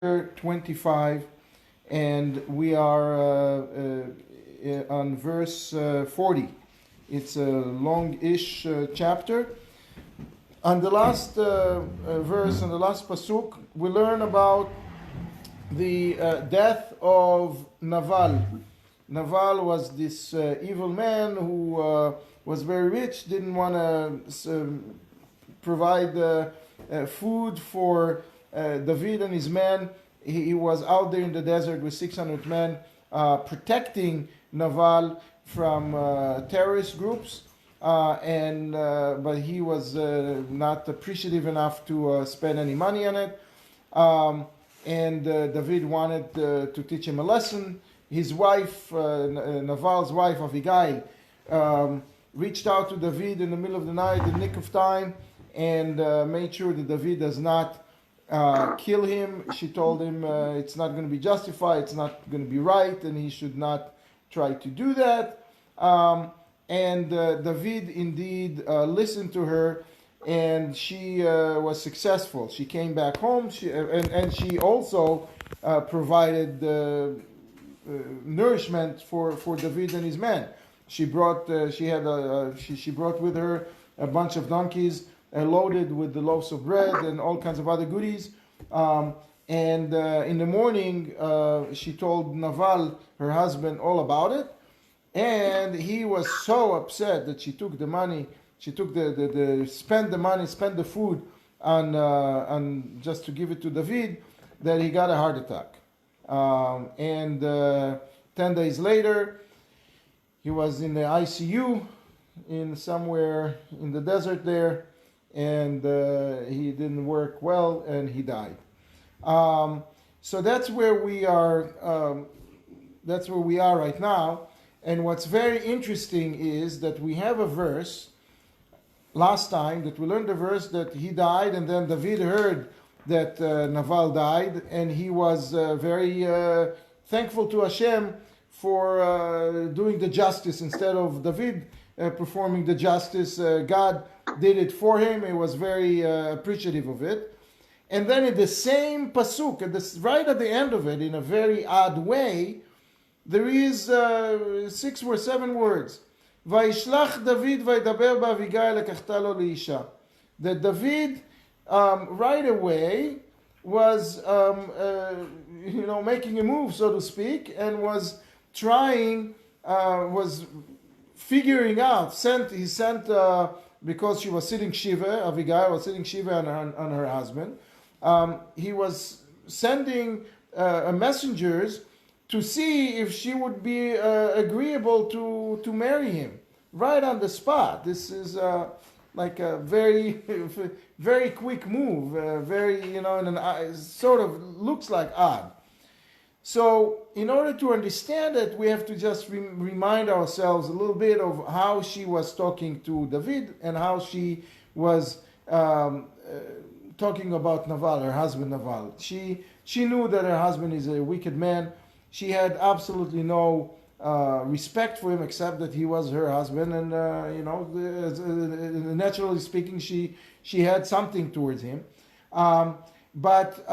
25, and we are on verse 40. It's a long-ish chapter. On the last verse, on the last pasuk, we learn about the death of Naval. Naval was this evil man who was very rich, didn't want to provide food for David and his men. He was out there in the desert with 600 men protecting Naval from terrorist groups, but he was not appreciative enough to spend any money on it. And David wanted to teach him a lesson. His wife, Naval's wife, Abigail, reached out to David in the middle of the night, the nick of time, and made sure that David does not kill him. She told him it's not going to be justified, it's not going to be right, and he should not try to do that. And David indeed listened to her, and she was successful. She came back home, and she also provided nourishment for David and his men. She brought she brought with her a bunch of donkeys loaded with the loaves of bread and all kinds of other goodies. And in the morning, she told Naval, her husband, all about it. And he was so upset that she took the money, spent the food on just to give it to David, that he got a heart attack. 10 days later, he was in the ICU in somewhere in the desert there, and he didn't work well, and he died. So that's where we are. That's where we are right now. And what's very interesting is that we have a verse last time that we learned the verse that he died, and then David heard that Naval died, and he was very thankful to Hashem for doing the justice instead of David performing the justice. God did it for him. He was very appreciative of it. And then in the same pasuk, right at the end of it, in a very odd way, there is 6 or 7 words. Vayishlach David vaydaber ba'Abigail lekachta lo liisha. That David right away was making a move, so to speak, and was figuring out. He sent because she was sitting shiva. Abigail was sitting shiva on her husband. He was sending messengers to see if she would be agreeable to marry him right on the spot. This is like a very, very quick move. Sort of looks like odd. So in order to understand it, we have to just remind ourselves a little bit of how she was talking to David and how she was talking about Naval, her husband Naval. She knew that her husband is a wicked man. She had absolutely no respect for him except that he was her husband, and naturally speaking, she had something towards him. But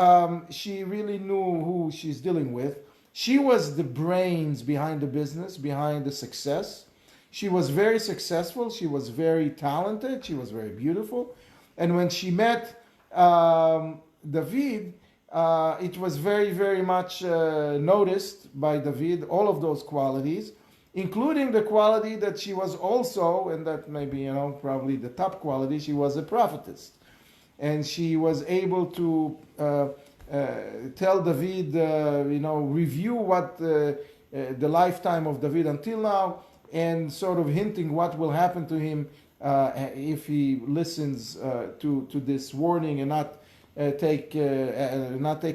she really knew who she's dealing with. She was the brains behind the business, behind the success. She was very successful. She was very talented. She was very beautiful. And when she met David, it was very, very much noticed by David, all of those qualities, including the quality that she was also, and that may be, probably the top quality, she was a prophetess. And she was able to tell David, review what the lifetime of David until now, and sort of hinting what will happen to him if he listens to this warning and not take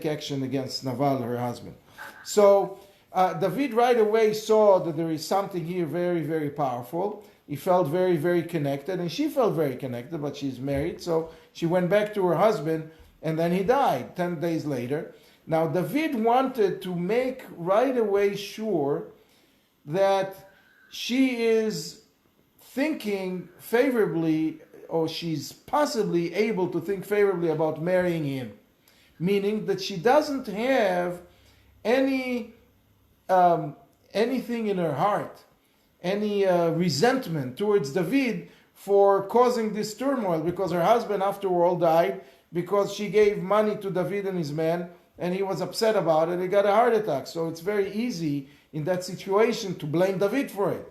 action against Naval, her husband. So David right away saw that there is something here very, very powerful. He felt very, very connected, and she felt very connected, but she's married, so she went back to her husband, and then he died 10 days later. Now, David wanted to make right away sure that she is thinking favorably, or she's possibly able to think favorably about marrying him. meaning that she doesn't have any anything in her heart, any resentment towards David for causing this turmoil, because her husband after all died because she gave money to David and his men, and he was upset about it. He got a heart attack. So it's very easy in that situation to blame David for it.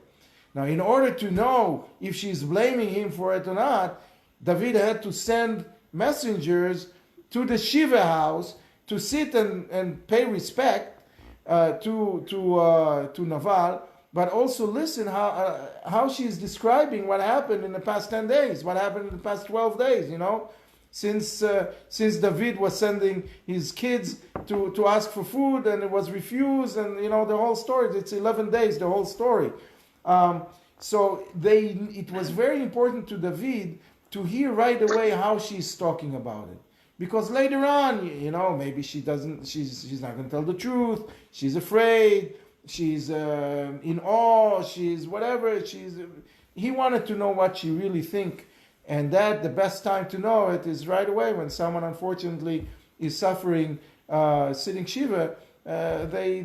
Now, in order to know if she's blaming him for it or not, David had to send messengers to the Shiva house to sit and pay respect to Naval, but also listen how she's describing what happened in the past 10 days, what happened in the past 12 days, since David was sending his kids to ask for food and it was refused, and the whole story. It's 11 days, the whole story. So it was very important to David to hear right away how she's talking about it. Because later on, maybe she's not going to tell the truth, she's afraid, she's in awe, she's whatever, he wanted to know what she really think. And the best time to know it is right away when someone unfortunately is suffering, sitting Shiva. They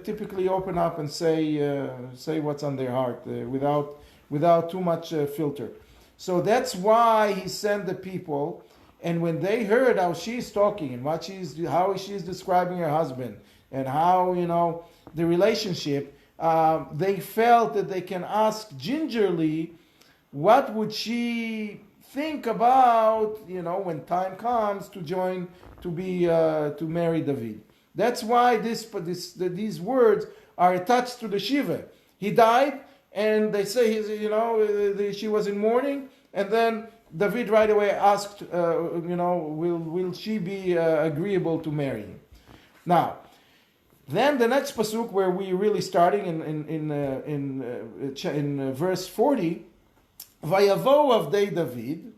typically open up and say what's on their heart without too much filter. So that's why he sent the people. And when they heard how she's talking and how she's describing her husband and how the relationship, they felt that they can ask gingerly, what would she think about when time comes to marry David. That's why these words are attached to the Shiva. He died, and they say she was in mourning, and then David right away asked, will she be agreeable to marry him? Now, then the next pasuk where we're really starting in verse 40, Vayavo avdei David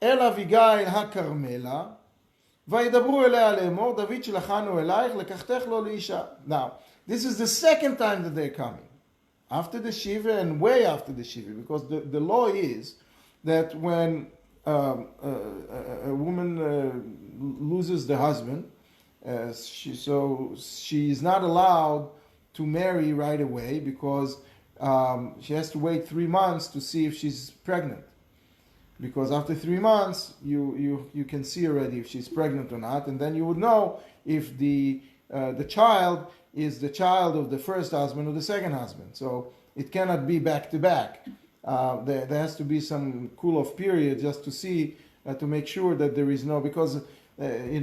el Avigail haKarmela וידברו אליה לאמור דוד שלחנו אלייך לקחתך לו לאישה. Now, this is the second time that they're coming. After the Shiva and way after the Shiva, because the law is that when a woman loses the husband, she is not allowed to marry right away, because she has to wait 3 months to see if she's pregnant. Because after 3 months, you can see already if she's pregnant or not, and then you would know if the child is the child of the first husband or the second husband. So it cannot be back to back. There has to be some cool-off period just to see, to make sure that there is no, because when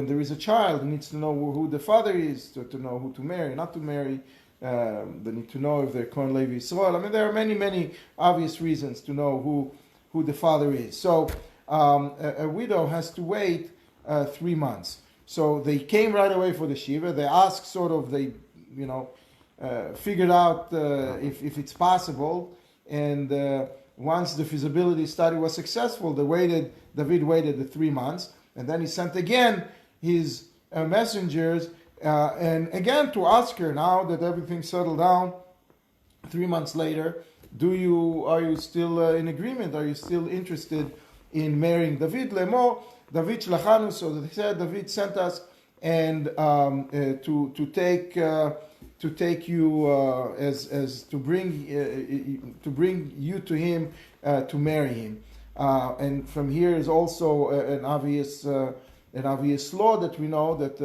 there is a child, it needs to know who the father is, to know who to marry, not to marry. They need to know if they're Kohen Levi Yisrael. I mean, there are many obvious reasons to know who the father is. So a widow has to wait 3 months. So they came right away for the Shiva. They asked, figured out if it's possible. And once the feasibility study was successful, David waited the 3 months. And then he sent again his messengers, and again to ask her, now that everything settled down 3 months later, are you still in agreement? Are you still interested in marrying David? Lemor, David shlachanu. So they said, David sent us and to take you as to bring you to him, to marry him. And from here is also an obvious law that we know that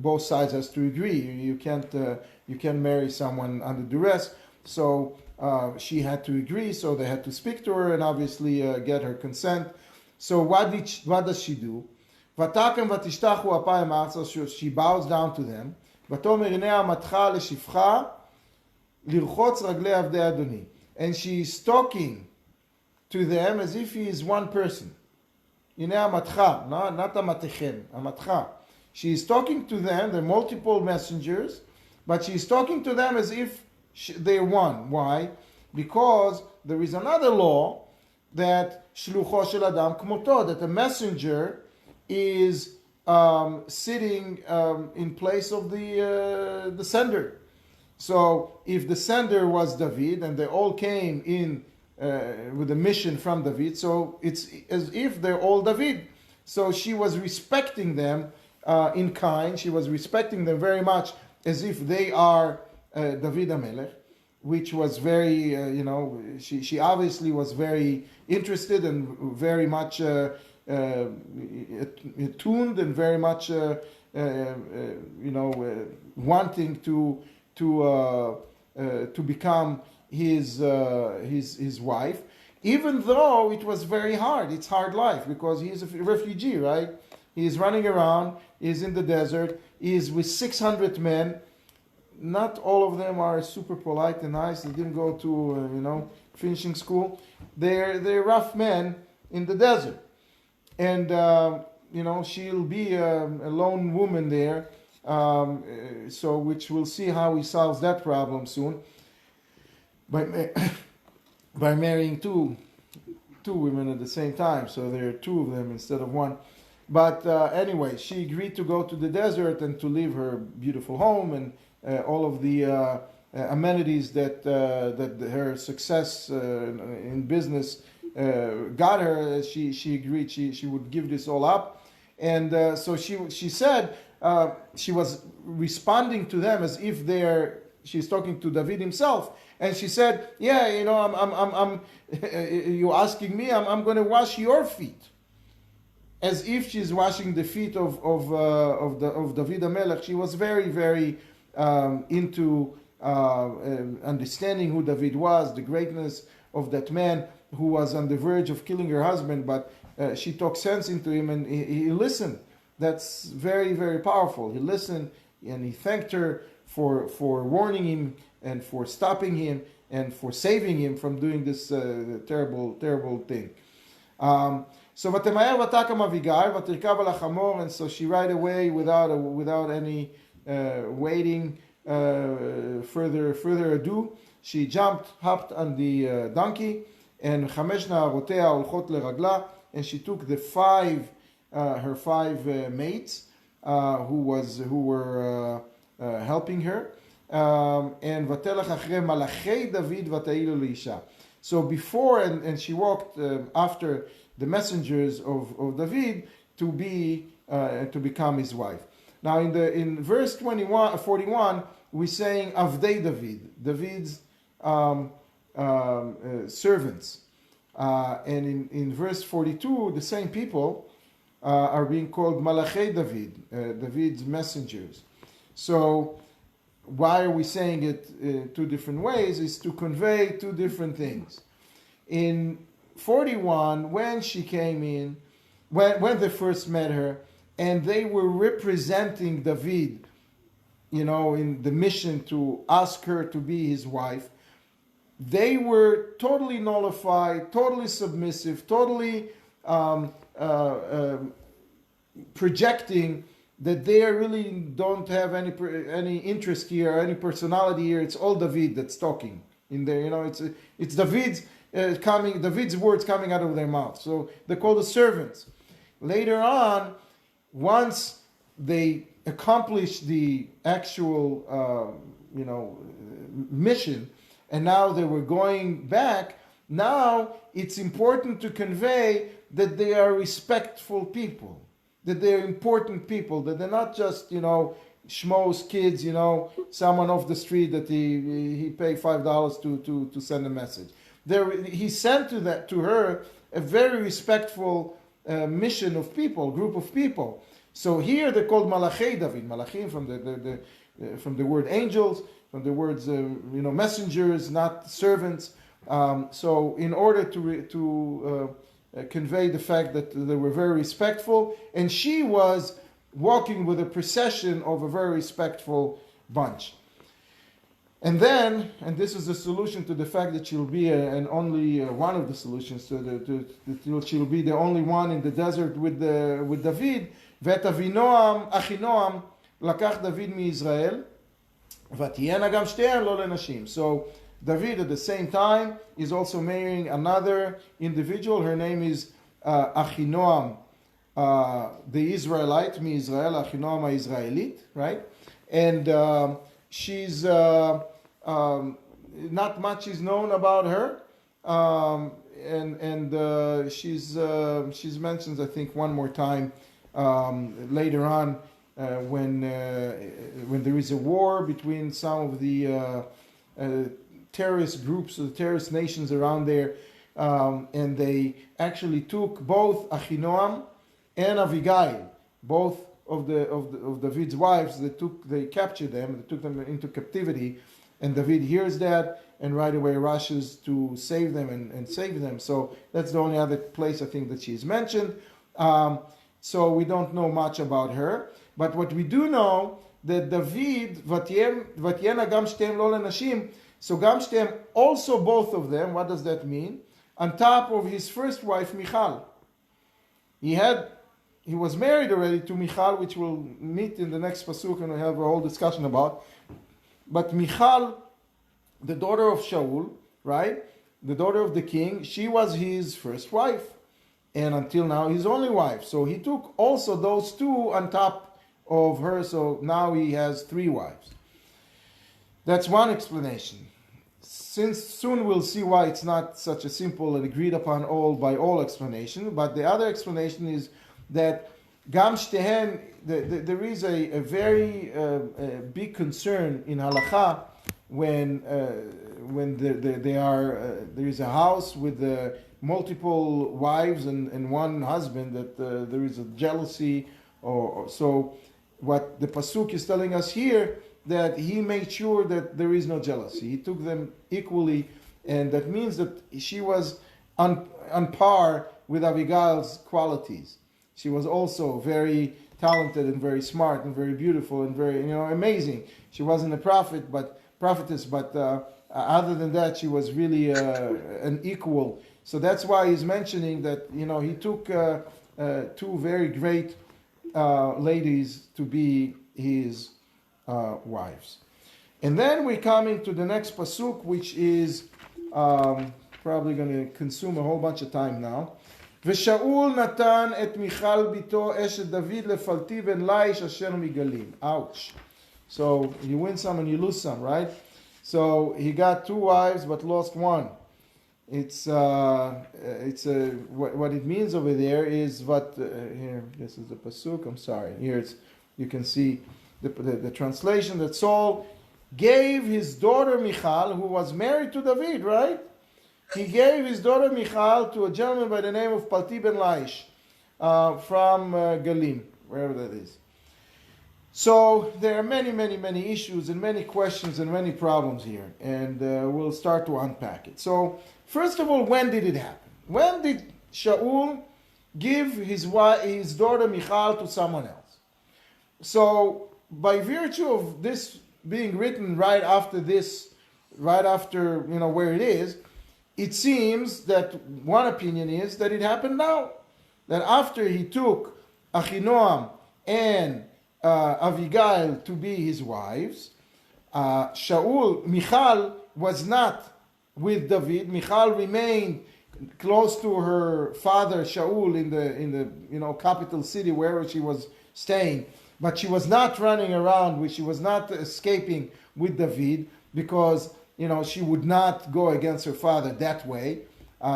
both sides has to agree. You can't marry someone under duress. So she had to agree. So they had to speak to her and obviously get her consent. So what does she do? Vatakem vatishtachu apayim arza. She bows down to them. Vatomer hinei amatcha leshifcha lirchotz raglei avdei Adoni. And she is talking to them as if he is one person. Hinei amatcha, not amatechem, amatcha. She is talking to them, they're multiple messengers, but she is talking to them as if they're one. Why? Because there is another law that shlucho shel adam kmoto, that the messenger is sitting in place of the sender. So if the sender was David and they all came in with a mission from David. So it's as if they're all David. So she was respecting them in kind. She was respecting them very much as if they are David HaMelech, which was very, she obviously was very interested and very much attuned and very much, wanting to become his wife, even though it was very hard. It's hard life because he's a refugee, right? He's running around, he's in the desert, he's with 600 men. Not all of them are super polite and nice. They didn't go to, finishing school. They're rough men in the desert. And, she'll be a lone woman there. Which we'll see how he solves that problem soon. By marrying two women at the same time. So there are two of them instead of one. But anyway, she agreed to go to the desert and to leave her beautiful home and all of the amenities that her success in business got her. She agreed she would give this all up, and so she said she was responding to them as if she's talking to David himself, and she said, "Yeah, I'm you asking me? I'm going to wash your feet." As if she's washing the feet of David HaMelech. She was very, very into understanding who David was, the greatness of that man who was on the verge of killing her husband, but she talked sense into him and he listened. That's very, very powerful. He listened and he thanked her for warning him and for stopping him and for saving him from doing this terrible, terrible thing. So ותמהר ותקם אביגיל ותרכב על החמור, and so she right away without any waiting further ado, she hopped on the donkey, and חמש נערותיה הולכות לרגלה, and she took her five mates who were helping her, and ותלך אחרי מלאכי דוד ותהילו לאישה. So before and she walked after the messengers of David to become his wife. Now in verse 41, we're saying Avdei David's servants, and in verse 42, the same people are being called Malachei David, David's messengers. So why are we saying it two different ways? Is to convey two different things. In 41, when she came in, when they first met her, and they were representing David, in the mission to ask her to be his wife, they were totally nullified, totally submissive, totally projecting that they really don't have any interest here, any personality here. It's all David that's talking in there. It's David's David's words coming out of their mouth. So they're called the servants. Later on, once they accomplish the actual, mission, and now they were going back, now it's important to convey that they are respectful people, that they're important people, that they're not just, schmoes kids, someone off the street that he paid $5 to send a message. He sent to her a very respectful mission of people, group of people. So here they're called Malachei David, Malachim from the word angels, from the words messengers, not servants. So in order to convey the fact that they were very respectful, and she was walking with a procession of a very respectful bunch. And then, and this is the solution to the fact that she'll be and only one of the solutions that she'll be the only one in the desert with David. ואת אבינועם, אחינועם, לקח דוד מישראל, ותהיינה גם שתיהן לא לנשים. So David at the same time is also marrying another individual. Her name is Achinoam, the Israelite, mi-Israel, Achinoam ha-Israelite, right? And she's not much is known about her. she's mentioned, I think, one more time later on when there is a war between some of the terrorist groups, the terrorist nations around there, and they actually took both Achinoam and Avigail, both of David's wives. They captured them, they took them into captivity, and David hears that and right away rushes to save them and save them. So that's the only other place I think that she's mentioned. So we don't know much about her, but what we do know that David ותהיינה גם שתיהם לא לנשים, so גם שתיהם, also both of them. What does that mean? On top of his first wife Michal, he was married already to Michal, which we'll meet in the next pasuk and we'll have a whole discussion about. But Michal, the daughter of Shaul, right, the daughter of the king, she was his first wife, and until now his only wife. So he took also those two on top of her, so now he has three wives. That's one explanation. Since soon we'll see why it's not such a simple and agreed upon by all explanation, but the other explanation is that Gam Shtehen, there is a very big concern in halacha when there is a house with multiple wives and one husband, that there is a jealousy, or so. What the pasuk is telling us here, that he made sure that there is no jealousy. He took them equally, and that means that she was on par with Abigail's qualities. She was also very talented and very smart and very beautiful and very, amazing. She wasn't a prophetess, but other than that, she was really an equal. So that's why he's mentioning that, he took two very great ladies to be his wives. And then we come into the next pasuk, which is probably going to consume a whole bunch of time now. ושאול נתן את מיכל ביתו אשת דוד לפלטי בן ליש אשר מגלים. Ouch. So you win some and you lose some, right? So he got two wives but lost one. What it means over there is what here. This is the pasuk. I'm sorry. Here you can see the translation that Saul gave his daughter Michal, who was married to David, right? He gave his daughter Michal to a gentleman by the name of Palti ben Laish from Galim, wherever that is. So there are many, many, many issues and many questions and many problems here, and we'll start to unpack it. So first of all, when did it happen? When did Shaul give his daughter Michal to someone else? So by virtue of this being written right after where it is, it seems that one opinion is that it happened now. That after he took Achinoam and Avigail to be his wives, Michal was not with David. Michal remained close to her father Shaul in the capital city wherever she was staying. But she was not running around, she was not escaping with David, because she would not go against her father that way.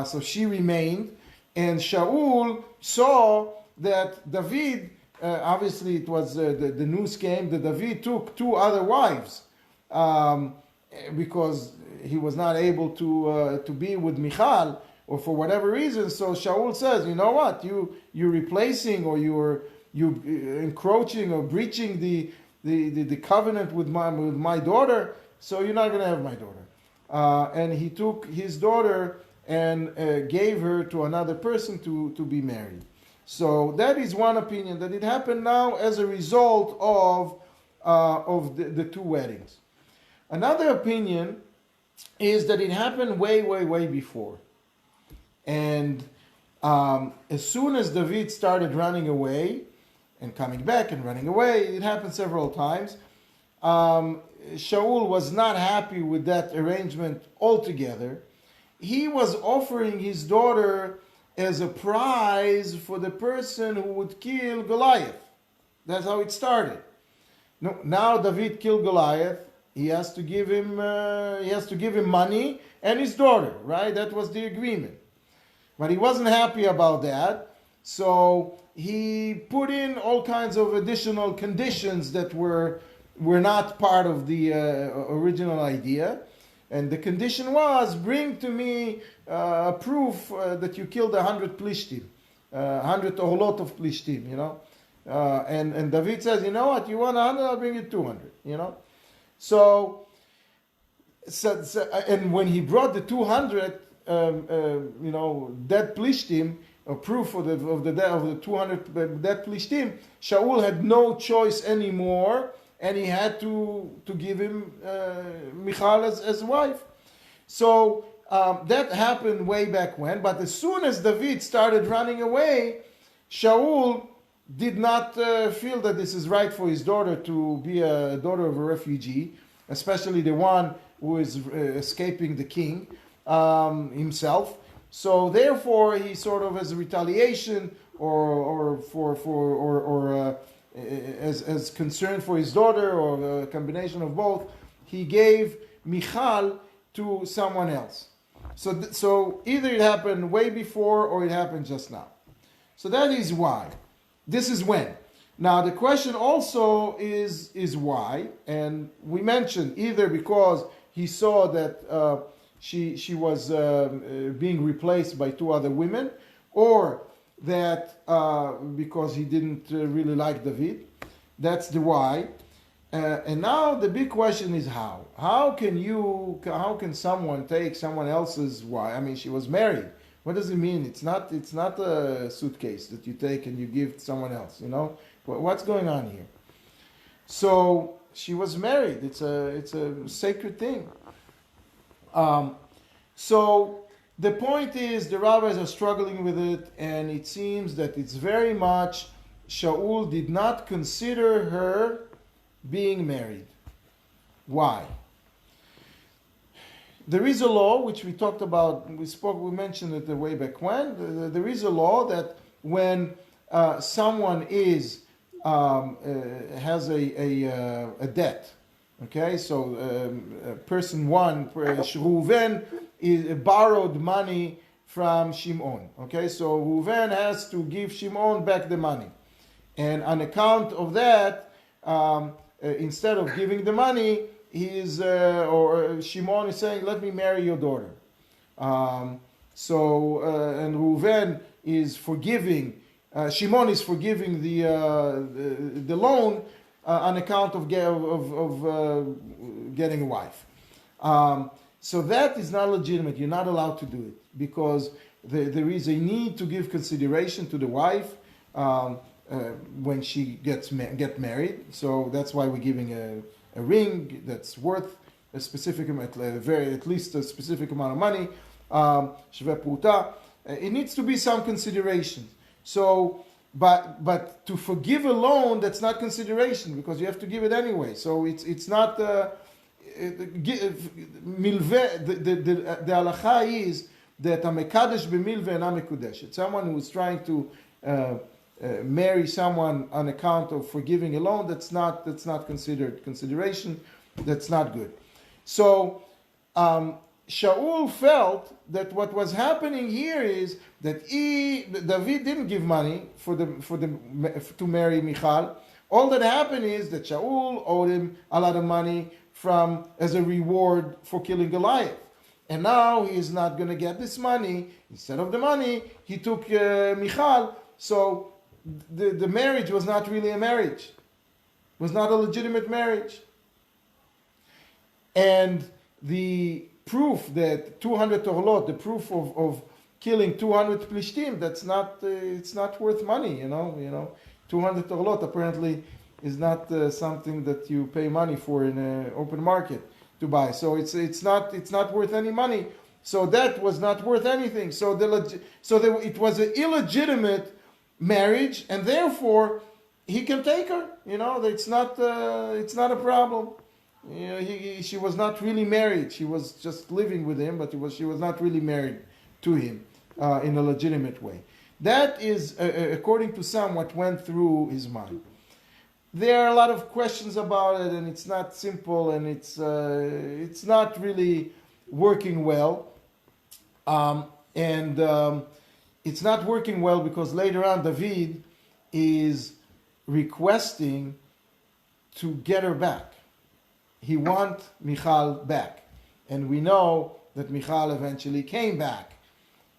So she remained, and Shaul saw that David, obviously it was the news came that David took two other wives because he was not able to be with Michal, or for whatever reason. So Shaul says, you know what, you're replacing, or you're encroaching or breaching the covenant with my daughter, so you're not going to have my daughter. And he took his daughter and gave her to another person to be married. So that is one opinion, that it happened now as a result of the two weddings. Another opinion is that it happened way, way, way before. And as soon as David started running away and coming back and running away, it happened several times. Shaul was not happy with that arrangement altogether. He was offering his daughter as a prize for the person who would kill Goliath. That's how it started. Now David killed Goliath, he has to give him money and his daughter, right? That was the agreement. But he wasn't happy about that, so he put in all kinds of additional conditions that were not part of the original idea. And the condition was, bring to me proof that you killed 100 plishtim, 100 orlot of plishtim, you know. And David says, you know what, you want 100, I'll bring you 200, you know. So and when he brought the 200, dead plishtim, a proof of the 200 dead plishtim, Shaul had no choice anymore, and he had to give him Michal as wife. So that happened way back when. But as soon as David started running away, Shaul did not feel that this is right for his daughter to be a daughter of a refugee, especially the one who is escaping the king himself. So therefore, he sort of, as a retaliation as concern for his daughter, or a combination of both, he gave Michal to someone else. So either it happened way before or it happened just now. So that is why. This is when. Now the question also is why, and we mentioned either because he saw that she was being replaced by two other women, or that because he didn't really like David. That's the why. And now the big question is how. How can someone take someone else's wife? I mean, she was married. What does it mean? It's not a suitcase that you take and you give to someone else, you know? What's going on here? So she was married. It's a sacred thing. So the point is, the rabbis are struggling with it, and it seems that it's very much Shaul did not consider her being married. Why? There is a law which we talked about. We mentioned it way back when. There is a law that when someone has a debt, okay, so person one, Reuven, borrowed money from Shimon. Okay, so Reuven has to give Shimon back the money, and on account of that, instead of giving the money, Shimon is saying, "Let me marry your daughter." And Reuven is forgiving. Shimon is forgiving the loan on account of getting a wife. So that is not legitimate. You're not allowed to do it, because there is a need to give consideration to the wife when she get married. So that's why we're giving a ring that's worth a specific amount, at least a specific amount of money. Shve pruta. It needs to be some consideration. So, but to forgive a loan, that's not consideration, because you have to give it anyway. So it's not. Milveh, the halacha is that a mekadesh b'milveh and a mekudesh. Someone who is trying to marry someone on account of forgiving a loan, that's not considered consideration. That's not good. So Shaul felt that what was happening here is that David didn't give money to marry Michal. All that happened is that Shaul owed him a lot of money as a reward for killing Goliath. And now he is not going to get this money. Instead of the money, he took Michal. So the marriage was not really a marriage. It was not a legitimate marriage. And the proof that 200 torlot, the proof of killing 200 plishtim, it's not worth money, you know. 200 torlot apparently is not something that you pay money for in an open market to buy. So it's not worth any money. So that was not worth anything. So it was an illegitimate marriage, and therefore he can take her. You know, it's not a problem. You know, she was not really married. She was just living with him, but she was not really married to him in a legitimate way. That is, according to some, what went through his mind. there are a lot of questions about it, and it's not simple, and it's not really working well. It's not working well because later on David is requesting to get her back. He wants Michal back. And we know that Michal eventually came back,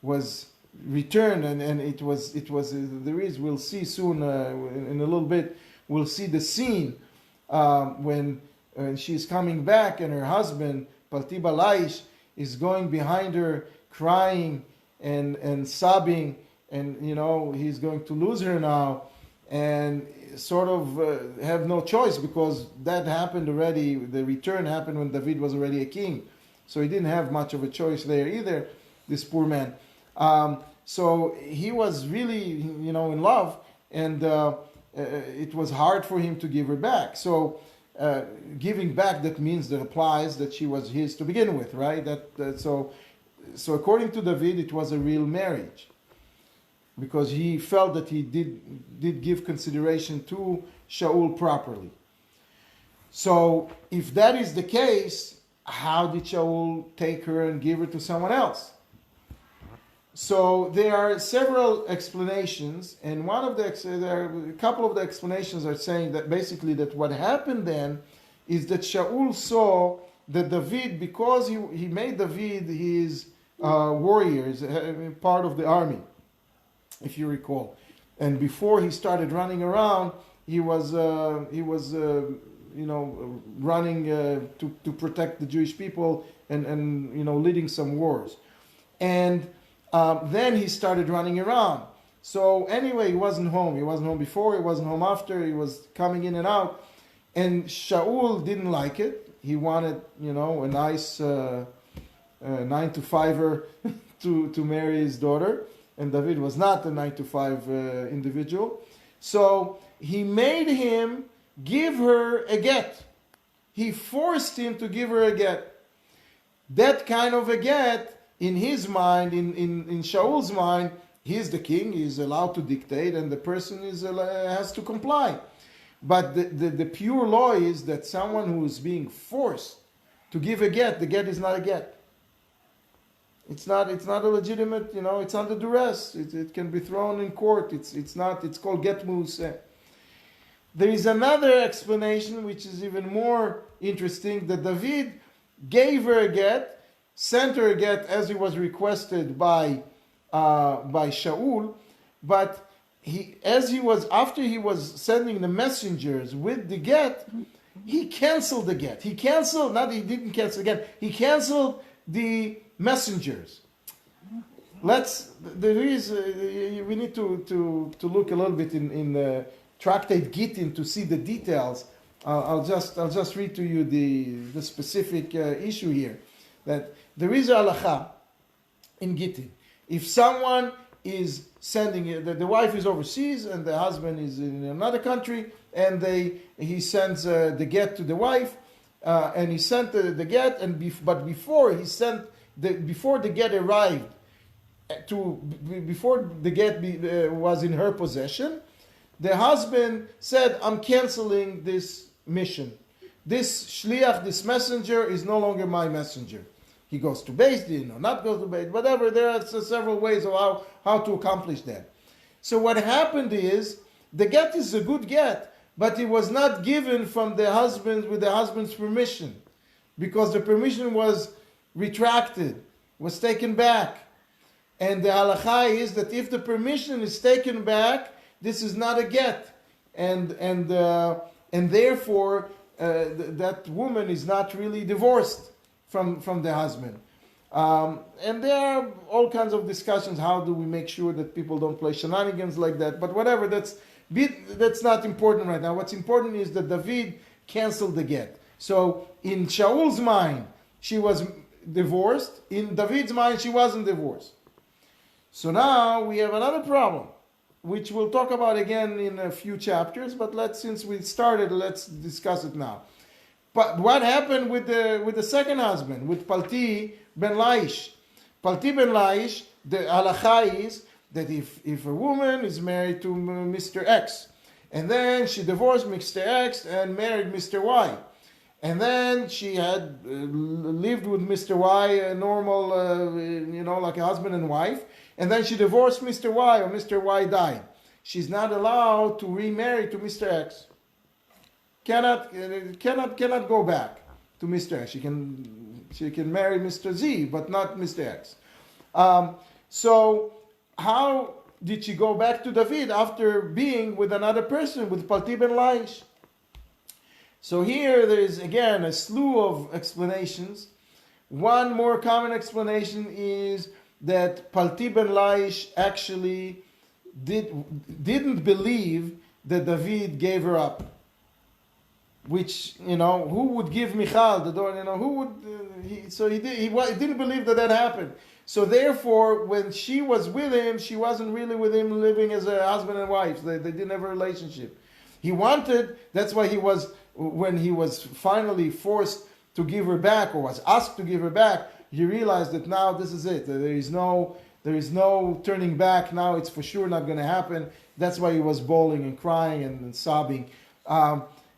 was returned, and it was we'll see soon, in a little bit, we'll see the scene when she's coming back and her husband, Palti Balaish, is going behind her crying and sobbing, and he's going to lose her now, and sort of have no choice because that happened already. The return happened when David was already a king, so he didn't have much of a choice there either, this poor man. So he was really in love, and it was hard for him to give her back. So giving back, that means that applies that she was his to begin with, right? So according to David, it was a real marriage, because he felt that he did give consideration to Shaul properly. So if that is the case, how did Shaul take her and give her to someone else? So there are several explanations, and there are a couple of the explanations are saying that basically that what happened then is that Shaul saw that David, because he made David his warriors, part of the army, if you recall, and before he started running around, he was running to protect the Jewish people and leading some wars, and then he started running around. So anyway, he wasn't home. He wasn't home before, he wasn't home after, he was coming in and out. And Shaul didn't like it. He wanted, a nice 9-to-5er to marry his daughter. And David was not a 9-to-5 individual. So he made him give her a get. He forced him to give her a get. That kind of a get, in his mind, in Shaul's mind, he's the king, he's allowed to dictate, and the person has to comply. But the pure law is that someone who is being forced to give a get, the get is not a get. It's not a legitimate, it's under duress. It can be thrown in court. It's called get museh. There is another explanation which is even more interesting, that David gave her a get, sent her a get as he was requested by Shaul, but after he was sending the messengers with the get, he canceled the get. He canceled the the messengers. We need to look a little bit in the tractate Gittin to see the details. I'll just read to you the specific issue here, that there is a halacha in Gittin. If someone is sending, the wife is overseas and the husband is in another country, and he sends the get to the wife, and he sent the get, but before the get arrived, before the get was in her possession, the husband said, "I'm canceling this mission. This shliach, this messenger, is no longer my messenger." He goes to Beis Din or not goes to Beis Din, whatever. There are several ways of how to accomplish that. So what happened is, the get is a good get, but it was not given with the husband's permission, because the permission was retracted, was taken back. And the halacha is that if the permission is taken back, this is not a get, and therefore that woman is not really divorced from the husband. And there are all kinds of discussions. How do we make sure that people don't play shenanigans like that? But whatever, that's not important right now. What's important is that David canceled the get. So in Shaul's mind, she was divorced. In David's mind, she wasn't divorced. So now we have another problem, which we'll talk about again in a few chapters. But since we started, let's discuss it now. But what happened with the second husband, with Palti ben Laish? Palti ben Laish, the halacha is that if a woman is married to Mr. X, And then she divorced Mr. X and married Mr. Y. And then she had lived with Mr. Y, a normal, like a husband and wife. And then she divorced Mr. Y, or Mr. Y died. She's not allowed to remarry to Mr. X. Cannot go back to Mr. X. She can marry Mr. Z, but not Mr. X. So how did she go back to David after being with another person, with Palti ben Laish? So here there is again a slew of explanations. One more common explanation is that Palti ben Laish actually didn't believe that David gave her up. Which, who would give Michal the door? Who would? He didn't believe that happened. So therefore, when she was with him, she wasn't really with him living as a husband and wife. They didn't have a relationship. He wanted. That's why when he was finally forced to give her back, or was asked to give her back, he realized that now this is it. There is no turning back. Now it's for sure not going to happen. That's why he was bawling and crying and sobbing.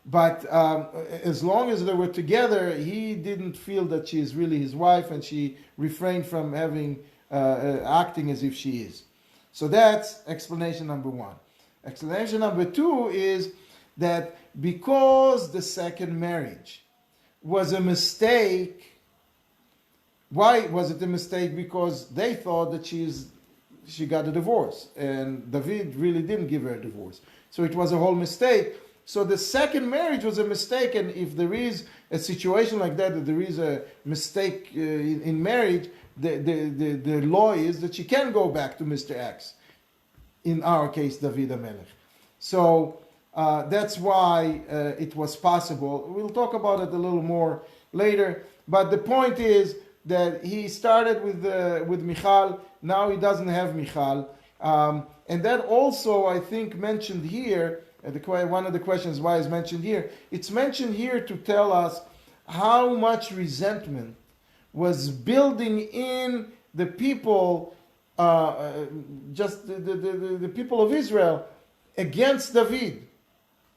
But as long as they were together, he didn't feel that she is really his wife, and she refrained from acting as if she is. So that's explanation number one. Explanation number two is that because the second marriage was a mistake. Why was it a mistake? Because they thought that she got a divorce, and David really didn't give her a divorce. So it was a whole mistake. So the second marriage was a mistake, and if there is a situation like that there is a mistake in marriage, the law is that she can go back to Mr. X. In our case, David HaMelech. So that's why it was possible. We'll talk about it a little more later. But the point is that he started with Michal. Now he doesn't have Michal, and that also I think mentioned here. One of the questions why is mentioned here. It's mentioned here to tell us how much resentment was building in the people, just the people of Israel, against David.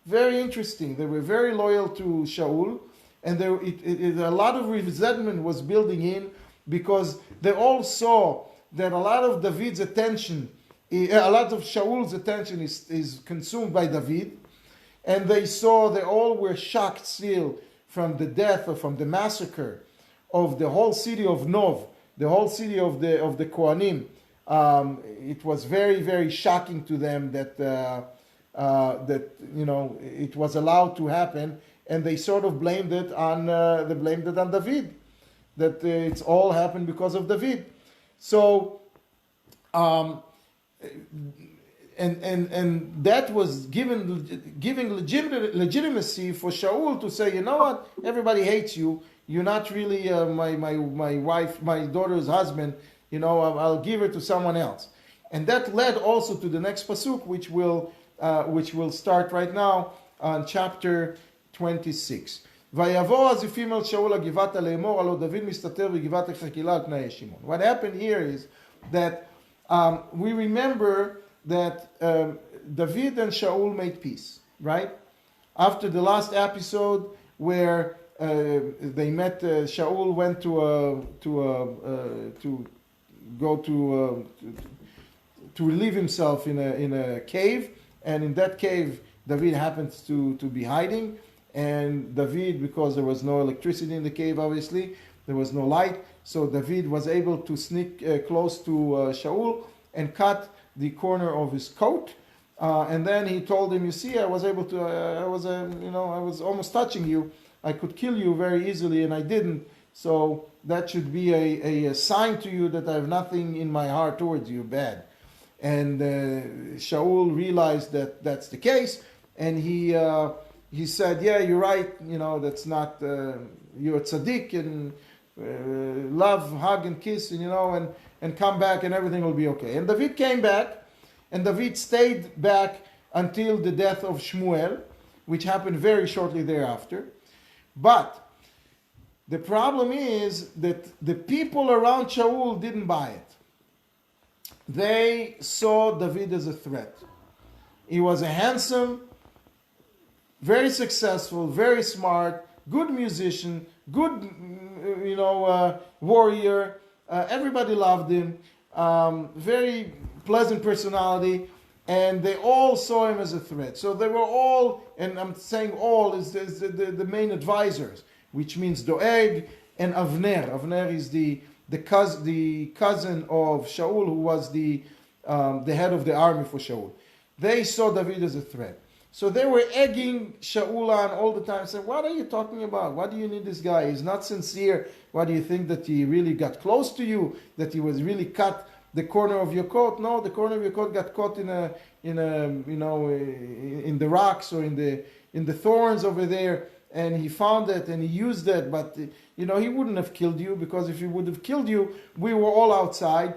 Very interesting. They were very loyal to Shaul, and a lot of resentment was building in because they all saw that a lot of David's attention, a lot of Shaul's attention is consumed by David, and they all were shocked still from the death or from the massacre of the whole city of Nov, the whole city of the Kohanim. It was very, very shocking to them that it was allowed to happen, and they sort of blamed it on David, that it's all happened because of David. So. And that was giving legitimacy for Shaul to say, you know what, everybody hates you. You're not really my wife, my daughter's husband. I'll give her to someone else. And that led also to the next pasuk, which will start right now on chapter 26. ויבוא הזיפים אל שאול הגבעתה לאמור, הלא דוד מסתתר בגבעת החקילה על פני ישימון. What happened here is that we remember that David and Shaul made peace, right? After the last episode where they met, Shaul went to relieve himself in a cave, and in that cave David happens to be hiding, and David, because there was no electricity in the cave, obviously there was no light, so David was able to sneak close to Shaul and cut the corner of his coat, and then he told him, "You see, I was almost touching you. I could kill you very easily, and I didn't. So that should be a sign to you that I have nothing in my heart towards you bad." And Shaul realized that that's the case, and he said, "Yeah, you're right. That's not you're a tzaddik, and love, hug, and kiss, and come back, and everything will be okay." And David came back, and David stayed back until the death of Shmuel, which happened very shortly thereafter. But the problem is that the people around Shaul didn't buy it. They saw David as a threat. He was a handsome, very successful, very smart, good musician, good, warrior. Everybody loved him. Very pleasant personality. And they all saw him as a threat. So they were all, and I'm saying all, is the main advisors, which means Doeg and Avner. Avner is the cousin of Shaul, who was the head of the army for Shaul. They saw David as a threat. So they were egging Shaul on all the time, saying, what are you talking about? Why do you need this guy? He's not sincere. Why do you think that he really got close to you? That he was really cut the corner of your coat? No, the corner of your coat got caught in the rocks or in the thorns over there, and he found it and he used it. But he wouldn't have killed you, because if he would have killed you, we were all outside.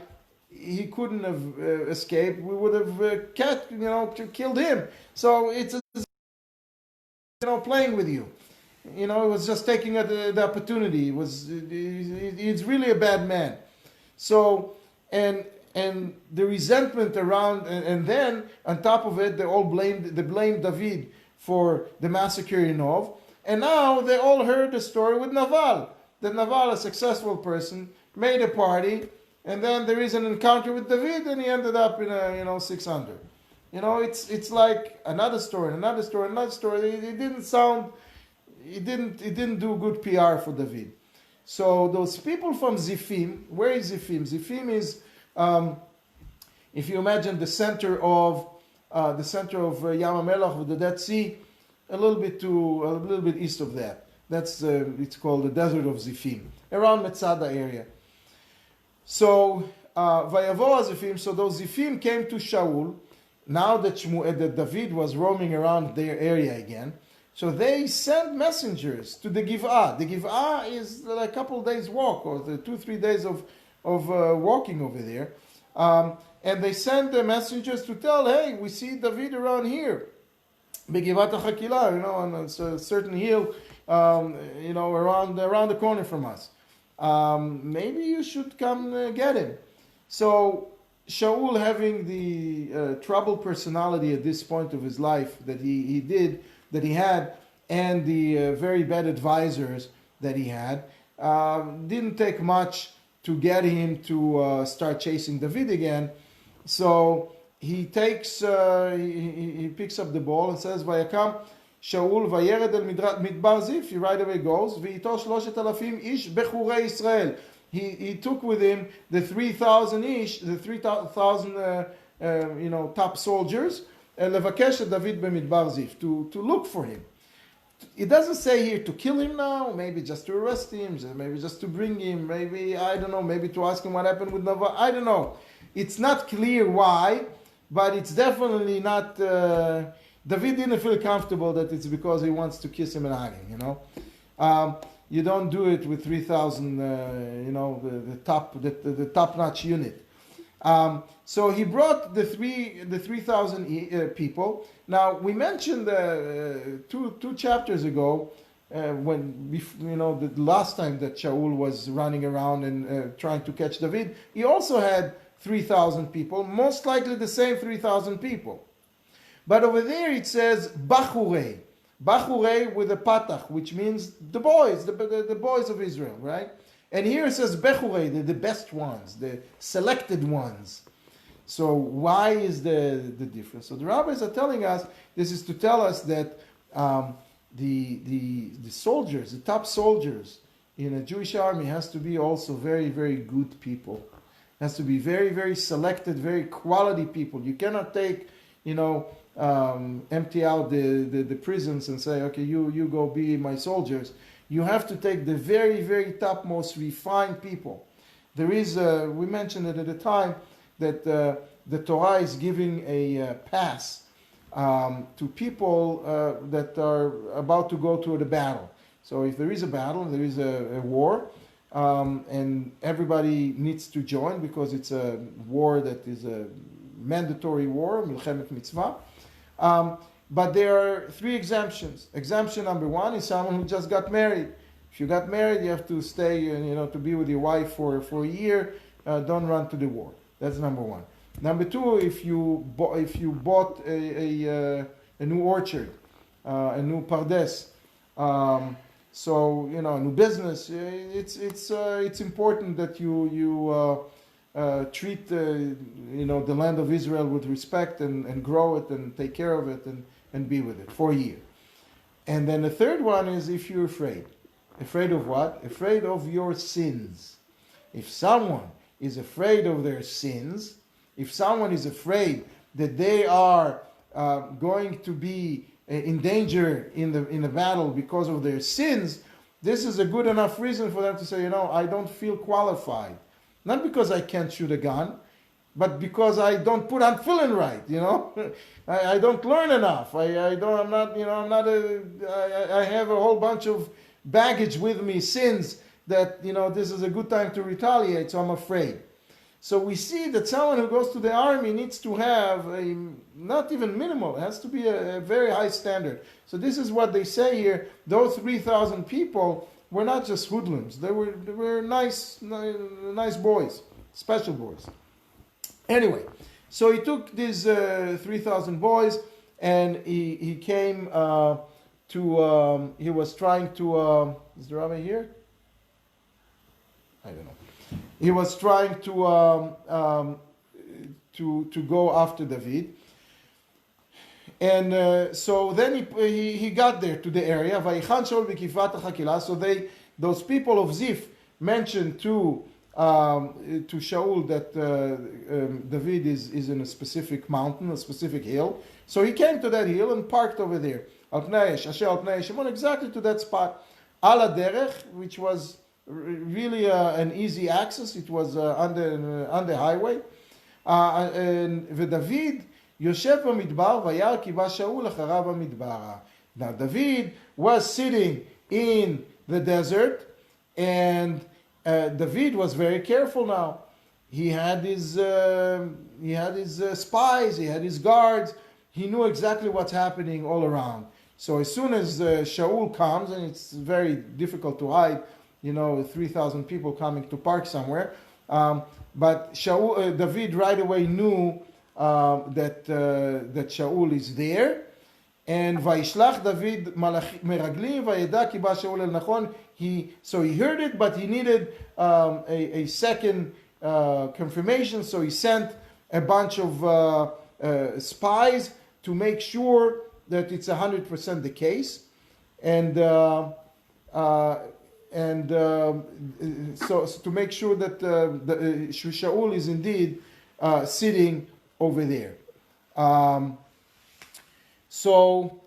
He couldn't have escaped. We would have killed him. So it's playing with you. It was just taking the opportunity. He's really a bad man. So and the resentment around, and then on top of it, they blamed David for the massacre in Nov. And now they all heard the story with Naval. That Naval, a successful person, made a party. And then there is an encounter with David, and he ended up in 600. It's like another story. It didn't do good PR for David. So those people from Zifim, where is Zifim? Zifim is, if you imagine the center of Yam HaMelech with the Dead Sea, a little bit east of that. That's it's called the desert of Zifim, around Metzada area. So, Vayavo Zifim, so those Zifim came to Shaul, now that David was roaming around their area again. So they sent messengers to the Giv'ah. The Giv'ah is a couple days walk, or 2-3 days of walking over there. And they sent the messengers to tell, hey, we see David around here. Begivat HaChakilah, on a certain hill, around the corner from us. Maybe you should come get him. So Shaul, having the troubled personality at this point of his life that he had, and the very bad advisors that he had, didn't take much to get him to start chasing David again. So he picks up the ball and says, "Vayakam Shaul vayered el midbar Zif." He right away goes. V'ito 3,000 ish bechurei Israel. He took with him the 3,000 ish, the 3,000 top soldiers, levakesh David b'midbar Zif, to look for him. It doesn't say here to kill him now, maybe just to arrest him, maybe just to bring him, maybe, I don't know, maybe to ask him what happened with Nava, I don't know. It's not clear why, but it's definitely not, David didn't feel comfortable that it's because he wants to kiss him and hug him, you don't do it with 3,000, the top-notch unit. So he brought the 3,000 people. Now we mentioned two chapters ago when the last time that Shaul was running around and trying to catch David, he also had 3,000 people, most likely the same 3,000 people. But over there it says Bachurei. Bachurei with a patach, which means the boys, the boys of Israel, right? And here it says Bechurei, the best ones, the selected ones. So why is the difference? So the rabbis are telling us, this is to tell us that the soldiers, the top soldiers in a Jewish army has to be also very, very good people. Has to be very, very selected, very quality people. You cannot take, empty out the prisons and say, okay, you go be my soldiers. You have to take the very, very top-most refined people. There is, we mentioned it at the time, that the Torah is giving a pass to people that are about to go to the battle. So if there is a battle, there is a war, and everybody needs to join because it's a war that is a mandatory war, milchemet mitzvah. But there are 3 exemptions. Exemption number 1 is someone who just got married. If you got married, you have to stay, to be with your wife for a year. Don't run to the war. That's number 1. Number 2, if you bought a new orchard, a new pardes. So you know, a new business. It's important that you treat you know, the land of Israel with respect and grow it and take care of it and be with it for a year. And then the third one is if you're afraid. Afraid of what? Afraid of your sins. If someone is afraid of their sins, if someone is afraid that they are going to be in danger in the battle because of their sins, this is a good enough reason for them to say, you know, I don't feel qualified. Not because I can't shoot a gun, but because I'm feeling right, you know. I don't learn enough. I have a whole bunch of baggage with me, sins that, you know, this is a good time to retaliate, so I'm afraid. So we see that someone who goes to the army needs to have a, not even minimal, it has to be a very high standard. So this is what they say here. Those 3,000 people were not just hoodlums. They were nice boys, special boys. Anyway, so he took these 3,000 boys and he came he was trying to, is the rabbi here? I don't know. He was trying to go after David. And so then he got there to the area. So those people of Ziph mentioned to Shaul that David is in a specific mountain, a specific hill. So he came to that hill and parked over there. Exactly to that spot. Ala derech, which was really an easy access. It was on the highway. And David יושב במדבר וירא כי בא שאול אחריו במדברה. Now David was sitting in the desert and David was very careful now. He had his spies, he had his guards. He knew exactly what's happening all around. So as soon as Shaul comes, and it's very difficult to hide, you know, 3,000 people coming to park somewhere, but David right away knew that Shaul is there, and Vaishlach David meraglim vayeda ki ba Shaul el nachon. So he heard it, but he needed a second confirmation. So he sent a bunch of spies to make sure that it's 100% the case, and so to make sure that Shaul is indeed sitting over there. So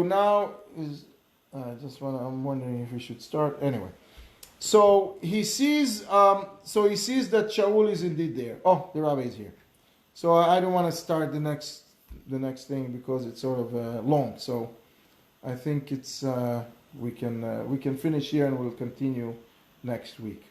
now I'm wondering if we should start anyway. So he sees that Shaul is indeed there. Oh, the rabbi is here. So I don't want to start the next thing because it's sort of long. So I think it's we can finish here and we'll continue next week.